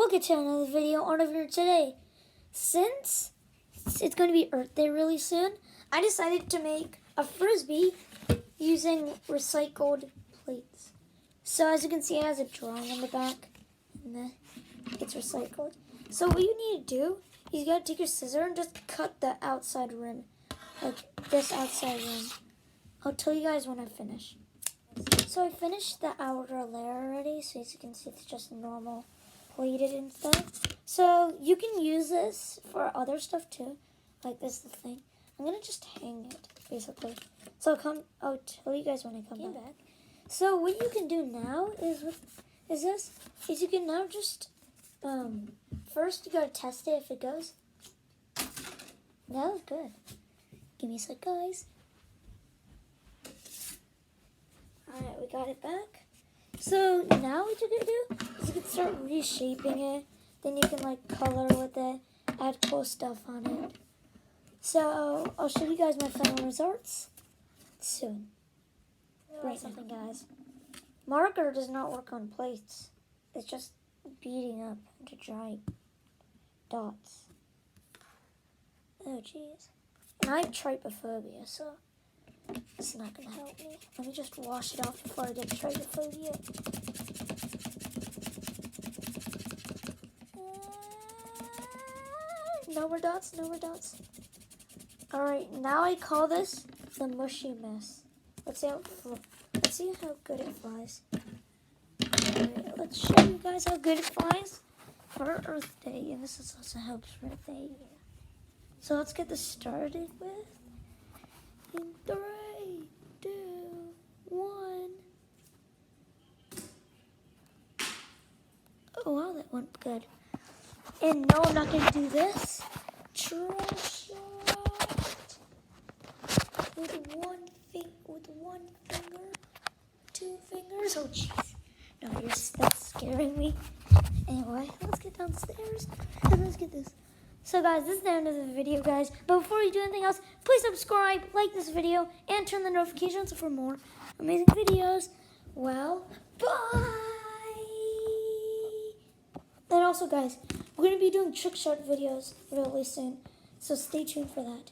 Welcome to another video on over today. Since it's going to be Earth Day really soon, I decided to make a Frisbee using recycled plates. So as you can see, it has a drawing on the back, and it's recycled. So what you need to do is you got to take your scissor and just cut the outside rim, like this outside rim. I'll tell you guys when I finish. So I finished the outer layer already, so as you can see, it's just normal plated and stuff. So you can use this for other stuff too, like this is the thing. I'm gonna just hang it basically. So I'll tell you guys when I come back. So what you can do now is you can now just first you gotta test it if it goes. That was good. Give me a sec, guys. Alright, we got it back. So now what you can do is you can start reshaping it. Then you can like color with it, add cool stuff on it. So I'll show you guys my final results soon. Right, something, guys. Marker does not work on plates. It's just beating up into dry dots. Oh jeez. And I have trypophobia, so it's not going to help me. Let me just wash it off before I get trypophobia. No more dots, no more dots. Alright, now I call this the mushy mess. Let's see how good it flies. Alright, let's show you guys how good it flies for Earth Day. And this is also helps for Earth Day. So let's get this started with. In 3, 2, 1. Oh wow, that went good. And no, I'm not gonna do this. Trick shot with one finger, 2 fingers. Oh jeez, no, that's scaring me. Anyway, let's get downstairs and let's get this. So guys, this is the end of the video, guys. But before you do anything else, please subscribe, like this video, and turn the notifications for more amazing videos. Well, bye! And also, guys, we're going to be doing trick shot videos really soon. So stay tuned for that.